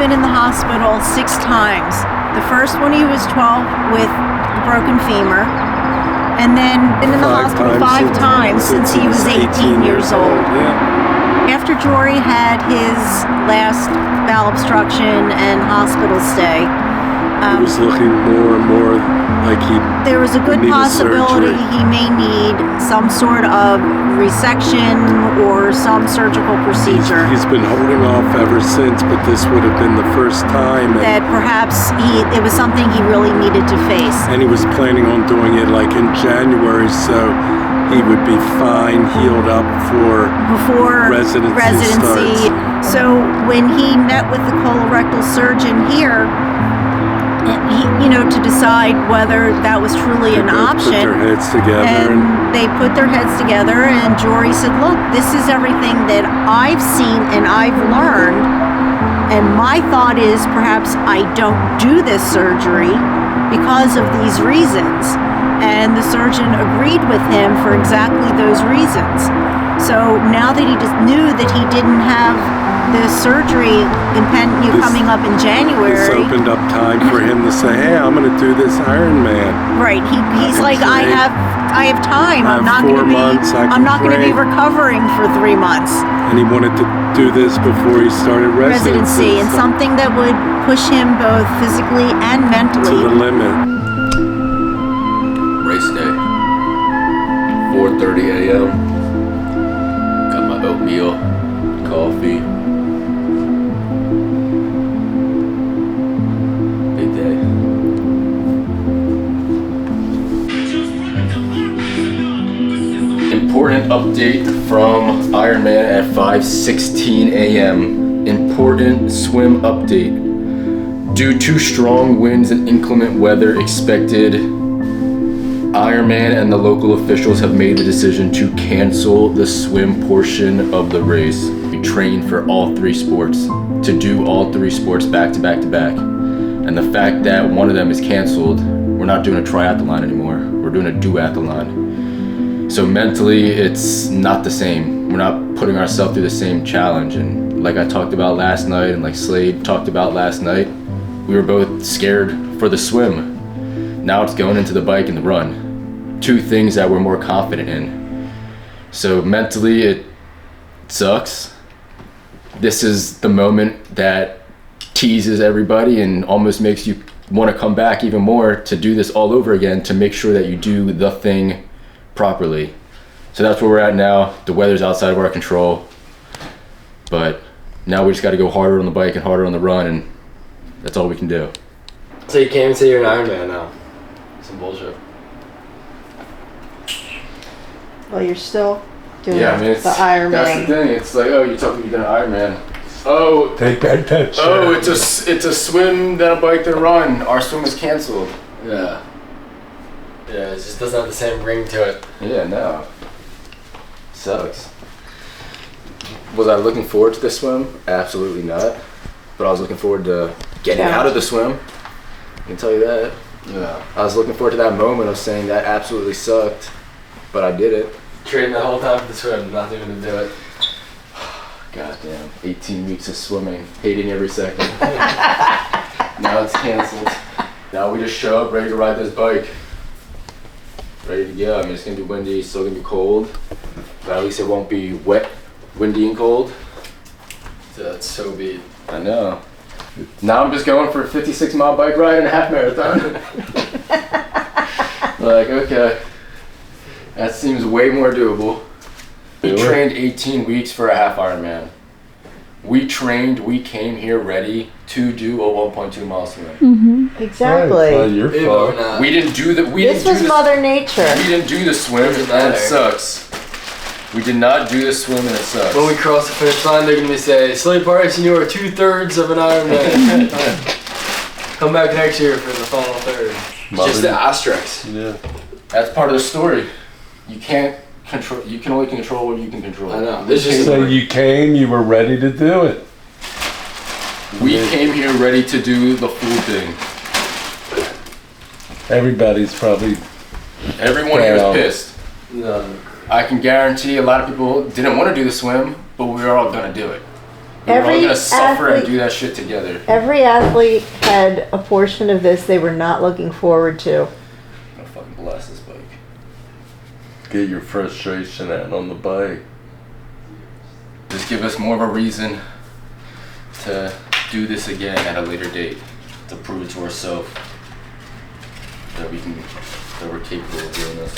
been in the hospital 6 times. The first when he was 12 with a broken femur, and then been in the hospital 5 times since he was 18 years old. Yeah. After Jory had his last bowel obstruction and hospital stay, He was looking more and more like there was a good possibility he may need some sort of resection or some surgical procedure. He's been holding off ever since, but this would have been the first time. That perhaps it was something he really needed to face. And he was planning on doing it like in January, so he would be fine, healed up before residency starts. So when he met with the colorectal surgeon here, to decide whether that was truly an option. Put their heads together. And they put their heads together, and Jory said, look, this is everything that I've seen and I've learned, and my thought is perhaps I don't do this surgery because of these reasons. And the surgeon agreed with him for exactly those reasons. So now that he just knew that he didn't have the surgery coming up in January. This opened up time for him to say, hey, I'm going to do this Ironman. Right. He's like, I have time. I'm not going to be recovering for 3 months. And he wanted to do this before he started residency. And something that would push him both physically and mentally. To the limit. Race day. 4:30 a.m. Got my oatmeal, coffee. Big day. Important update from Ironman at 5:16 a.m. Important swim update. Due to strong winds and inclement weather expected, Ironman and the local officials have made the decision to cancel the swim portion of the race. We trained for all 3 sports, to do all 3 sports back to back to back. And the fact that one of them is canceled, we're not doing a triathlon anymore. We're doing a duathlon. So mentally, it's not the same. We're not putting ourselves through the same challenge. And like I talked about last night, and like Slade talked about last night, we were both scared for the swim. Now it's going into the bike and the run. 2 things that we're more confident in. So mentally, it sucks. This is the moment that teases everybody and almost makes you want to come back even more to do this all over again, to make sure that you do the thing properly. So that's where we're at now. The weather's outside of our control, but now we just got to go harder on the bike and harder on the run, and that's all we can do. So you can't say you're an Ironman now. Some bullshit. Well, you're still doing The Ironman. That's the thing. It's like, oh, you told me you did an Ironman. Oh, take that picture. Oh, it's a swim, then a bike, then a run. Our swim is canceled. Yeah. Yeah, it just doesn't have the same ring to it. Yeah, no. Sucks. Was I looking forward to the swim? Absolutely not. But I was looking forward to getting out of the swim. I can tell you that. Yeah. I was looking forward to that moment of saying that absolutely sucked, but I did it. Trading the whole time for the swim, not even to do it. Goddamn, 18 weeks of swimming, hating every second. Now it's canceled. Now we just show up, ready to ride this bike. Ready to go. I mean, it's gonna be windy, it's still gonna be cold, but at least it won't be wet, windy, and cold. That's so beat. I know. Now I'm just going for a 56-mile bike ride and a half marathon. Like, okay, that seems way more doable. We trained 18 weeks for a half Ironman. We came here ready to do a 1.2 mile swim. Mm-hmm. Exactly. Well, your fault. We didn't do the. This was Mother Nature. We didn't do the swim, and it sucks. We did not do the swim, and it sucks. When we cross the finish line, they're gonna say, Slade Parson, you are 2/3 of an Ironman. Come back next year for the final third. Just the asterisks. Yeah. That's part of the story. You can't control. You can only control what you can control. I know. So you came, you were ready to do it. We came here ready to do the full thing. Everybody's probably. Everyone here is pissed. No. I can guarantee a lot of people didn't want to do the swim, but we were all gonna do it. We're all gonna suffer and do that shit together. Every athlete had a portion of this they were not looking forward to. I'm gonna fucking blast this bike. Get your frustration out on the bike. Just give us more of a reason to do this again at a later date, to prove it to ourselves that we're capable of doing this.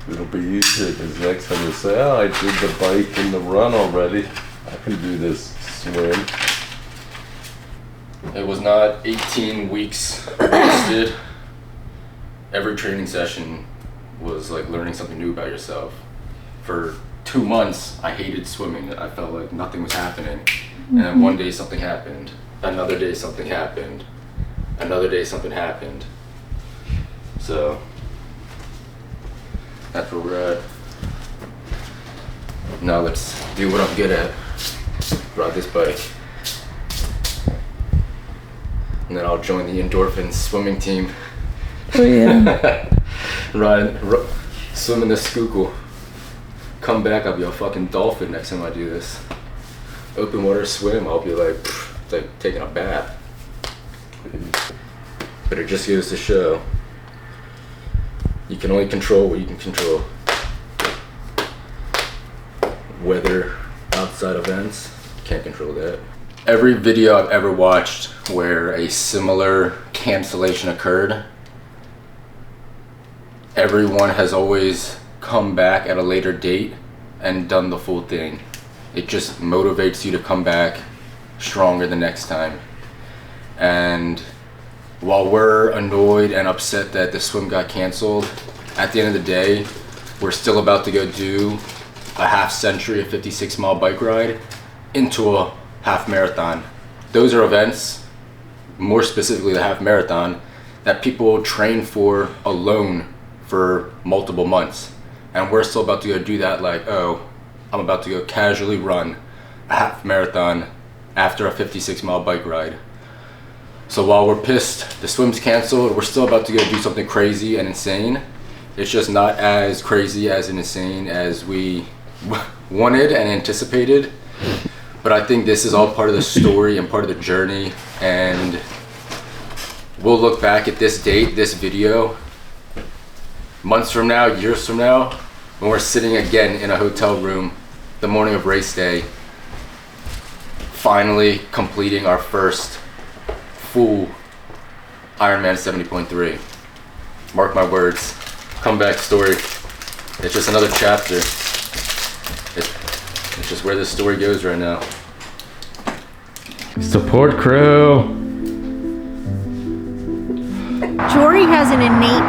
It'll be easier because next time you say, oh, I did the bike and the run already. I can do this swim. It was not 18 weeks wasted. Every training session was like learning something new about yourself. For 2 months, I hated swimming. I felt like nothing was happening. And then one day something happened. Another day something happened. Another day something happened. So that's where we're at. Now let's do what I'm good at. Ride this bike. And then I'll join the endorphin swimming team. Oh yeah. Swim in the Schuylkill. Come back, I'll be a fucking dolphin next time I do this. Open water swim, I'll be like taking a bath. But it just goes to show, you can only control what you can control. Weather, outside events, can't control that. Every video I've ever watched where a similar cancellation occurred, everyone has always come back at a later date and done the full thing. It just motivates you to come back stronger the next time. And while we're annoyed and upset that the swim got canceled, at the end of the day, we're still about to go do a half century, a 56-mile bike ride into a half marathon. Those are events, more specifically the half marathon, that people train for alone for multiple months. And we're still about to go do that like, oh, I'm about to go casually run a half marathon after a 56-mile bike ride. So while we're pissed the swim's canceled, we're still about to go do something crazy and insane. It's just not as crazy as insane as we wanted and anticipated. But I think this is all part of the story and part of the journey. And we'll look back at this date, this video, months from now, years from now, when we're sitting again in a hotel room the morning of race day, finally completing our first full Ironman 70.3. Mark my words, comeback story. It's just another chapter. It's just where this story goes right now. Support crew. Jory has an innate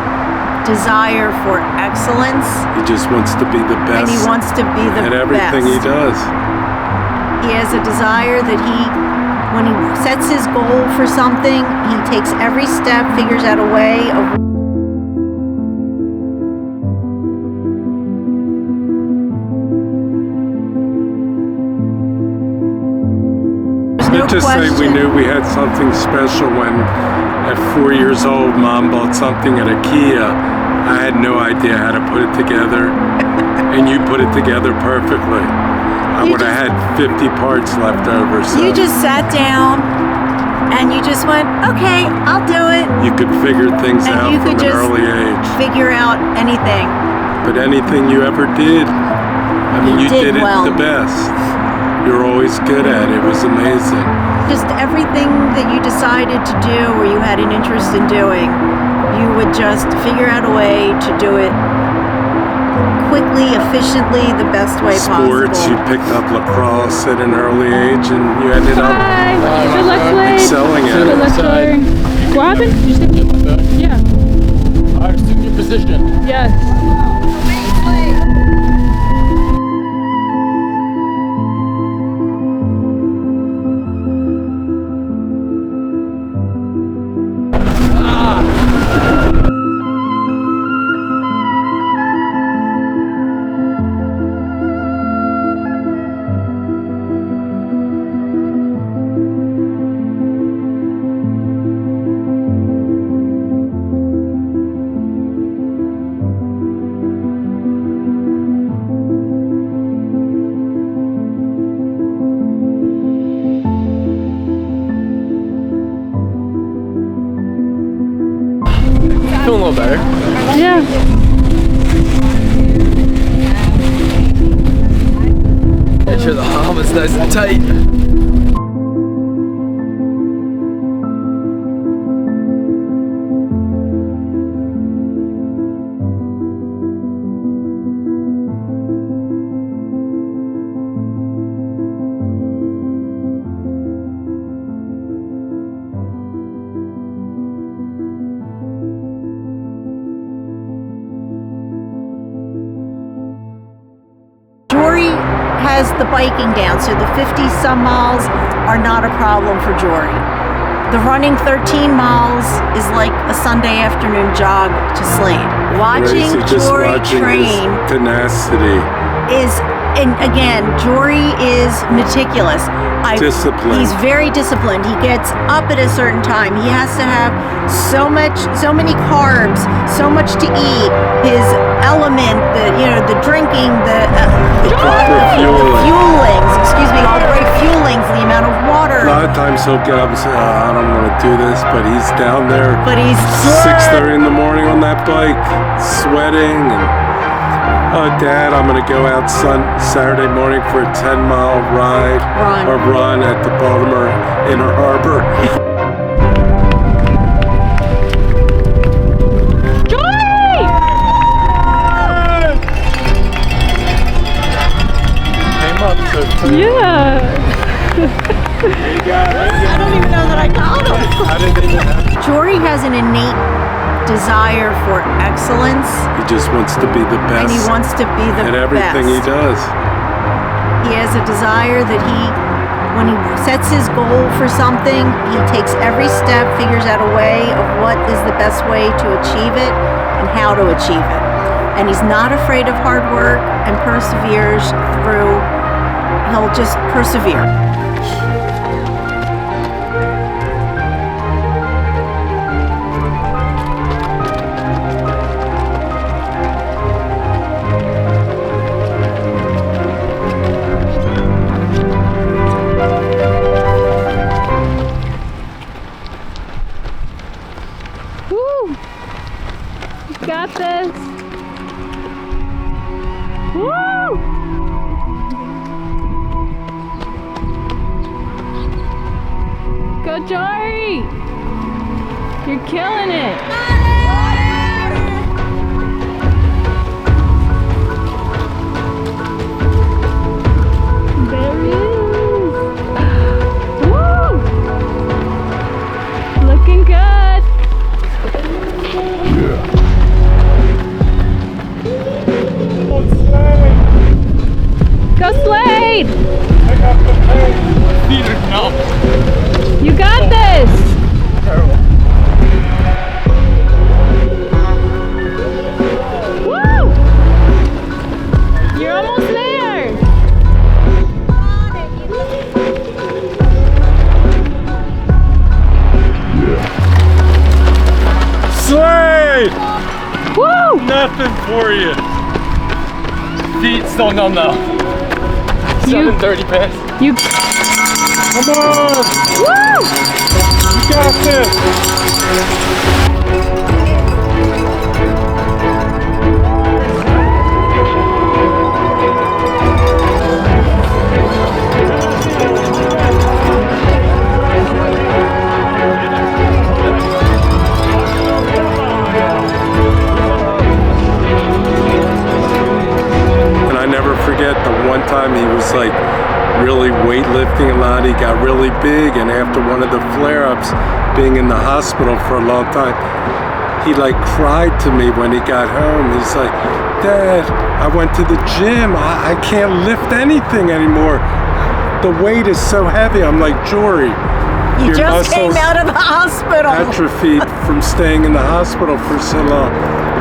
desire for excellence. He just wants to be the best. And he wants to be the at everything best. he does. He has a desire that when he sets his goal for something, he takes every step, figures out a way of. Just say we knew we had something special when at 4 years old Mom bought something at IKEA. I had no idea how to put it together, and you put it together perfectly. I would have had 50 parts left over. So you just sat down and you just went, okay, I'll do it. You could figure things out from an early age. Figure out anything. But anything you ever did, I mean, you did it the best. You're always good at it. It was amazing. Just everything that you decided to do or you had an interest in doing, you would just figure out a way to do it quickly, efficiently, the best way possible. Sports, you picked up lacrosse at an early age and you ended up excelling at it. Good luck, Claire. What happened? Did you say? Yeah. Alright, assume your position. Yes. feeling a little better. Yeah. Make sure the helmet's nice and tight. Jory has the biking down, so the 50 some miles are not a problem for Jory. The running 13 miles is like a Sunday afternoon jog to Slade. Watching Crazy, just Jory watching train his tenacity. is, and again, Jory is meticulous. Disciplined. He's very disciplined. He gets up at a certain time. He has to have so many carbs, so much to eat. His element, the drinking, the proper fueling. fuelings, excuse me, all the right fuelings, the amount of water. A lot of times he'll get up and say, I don't want to do this, but he's down there But he's 6:30 in the morning on that bike, sweating, and Dad, I'm gonna go out Saturday morning for a 10-mile run at the Baltimore Inner Harbor. Jory! Came up to Yeah. I don't even know that I got him. I didn't even have. Jory has an innate desire for excellence, He just wants to be the best and he wants to be the at everything best. he does. He has a desire that when he sets his goal for something, he takes every step, figures out a way of what is the best way to achieve it and how to achieve it. And he's not afraid of hard work and perseveres through, he'll just persevere. Woo! You got this. Woo! Go, Jory! You're killing it. There he is. Woo! Looking good. Go Slade! You got this! Woo! You're almost there! Slade! Woo! Nothing for you. Feet still numb though. 7:30 pass. You Come on! woo! You got this! And I never forget the one time he was like really weightlifting a lot. He got really big, and after one of the flare-ups, being in the hospital for a long time, he like cried to me when he got home. He's like, Dad, I went to the gym. I can't lift anything anymore. The weight is so heavy. I'm like, Jory, You your just came muscles out of the hospital. atrophied from staying in the hospital for so long.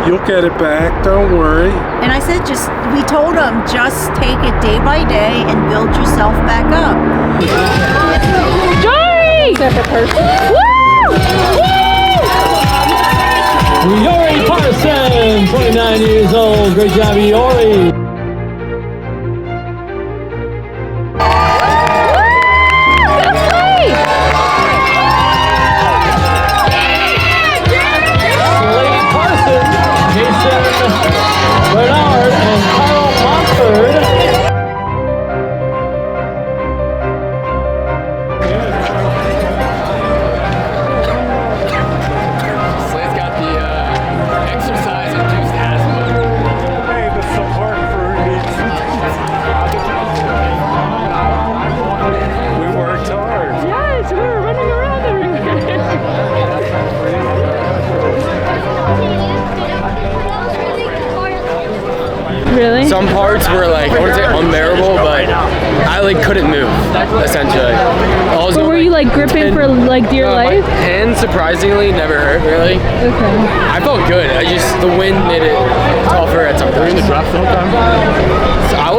You'll get it back, don't worry. And I said, we told him, just take it day by day and build yourself back up. Jory! Woo! Yori Parson, 29 years old. Great job, Yori. Slade some parts were like, I wouldn't say unbearable, but I like couldn't move, essentially. But were you like gripping for like dear life? My hands surprisingly never hurt really. Okay. I felt good. The wind made it tougher at some point. Were you in the drop the whole time? So I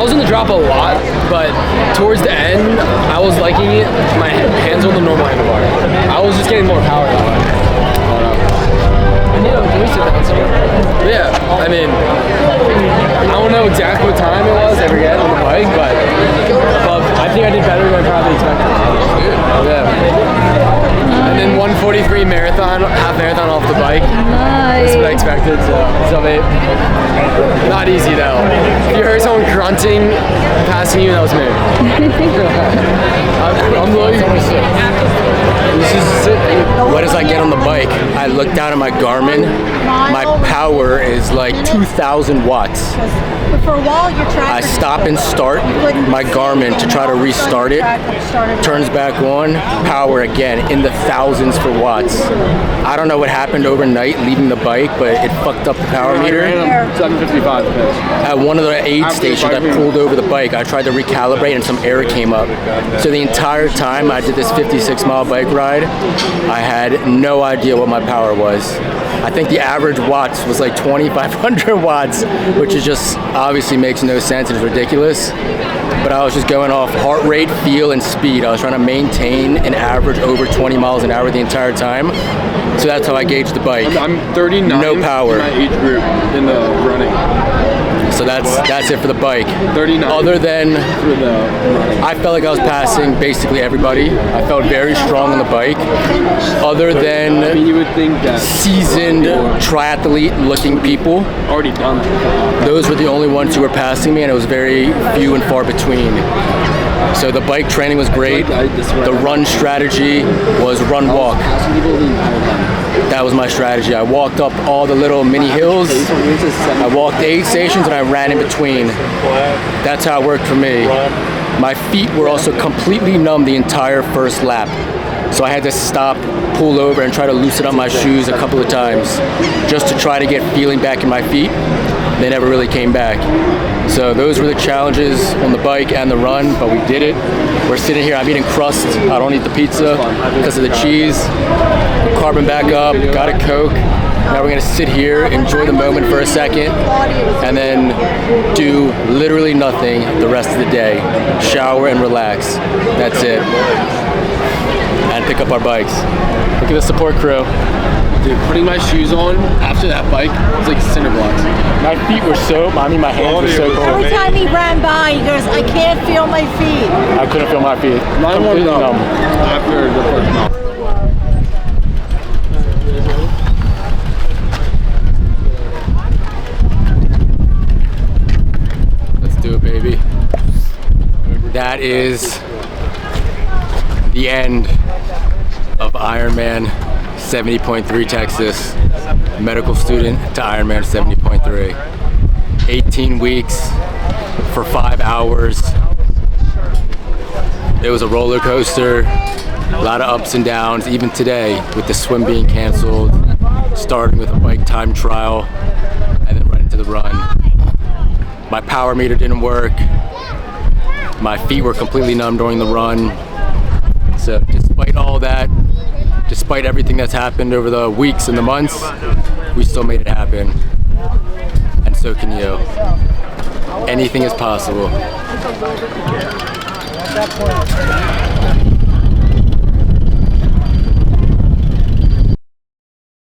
was in the drop a lot, but towards the end, I was liking it. My hands on the normal handlebar. I was just getting more power that way. Can we sit down somewhere? Yeah, I mean, I don't know exactly what time it was I forget on the bike, but I think I did better than I probably expected. Yeah. And then 1:43 marathon, half marathon off the bike. Nice. That's what I expected, so not easy though. If you heard someone grunting passing you, that was me. I'm really what does I get on the bike? I look down at my Garmin. My power is like 2,000 watts. But for a while, your track. I stop and start my Garmin to try to restart it. Turns back on, power again in the thousands for watts. I don't know what happened overnight leaving the bike, but it fucked up the power meter. 7:55. At one of the aid stations, I pulled over the bike. I tried to recalibrate and some error came up. So the entire time I did this 56-mile bike ride, I had no idea what my power was. I think the average watts was like 2,500 watts, which is just obviously makes no sense and is ridiculous. But I was just going off heart rate, feel, and speed. I was trying to maintain an average over 20 miles an hour the entire time. So that's how I gauged the bike. I'm 39. No power. In my age group in the running. So that's it for the bike. 39. Other than For the running. I felt like I was passing basically everybody. I felt very strong on the bike. Other I than mean, you would think that seasoned triathlete-looking people, already done it. those were the only ones who were passing me, and it was very few and far between. So the bike training was great. The run strategy was run walk. That was my strategy. I walked up all the little mini hills. I walked the aid stations and I ran in between. That's how it worked for me. My feet were also completely numb the entire first lap. So I had to stop, pull over, and try to loosen up my shoes a couple of times just to try to get feeling back in my feet. They never really came back. So those were the challenges on the bike and the run, but we did it. We're sitting here, I'm eating crust. I don't eat the pizza because of the cheese. Carbon back up, got a Coke. Now we're gonna sit here, enjoy the moment for a second, and then do literally nothing the rest of the day. Shower and relax. That's it. And pick up our bikes. Look at the support crew. Dude, putting my shoes on after that bike was like cinder blocks. My feet were my hands were so cold. Every time he ran by, he goes, I can't feel my feet. I couldn't feel my feet. Mine was Completely numb. after the first mile. Let's do it, baby. That is the end of Ironman 70.3 Texas. Medical student to Ironman 70.3. 18 weeks for 5 hours. It was a roller coaster, a lot of ups and downs, even today with the swim being canceled, starting with a bike time trial, and then right into the run. My power meter didn't work. My feet were completely numb during the run. So despite all that, despite everything that's happened over the weeks and the months, we still made it happen. And so can you. Anything is possible.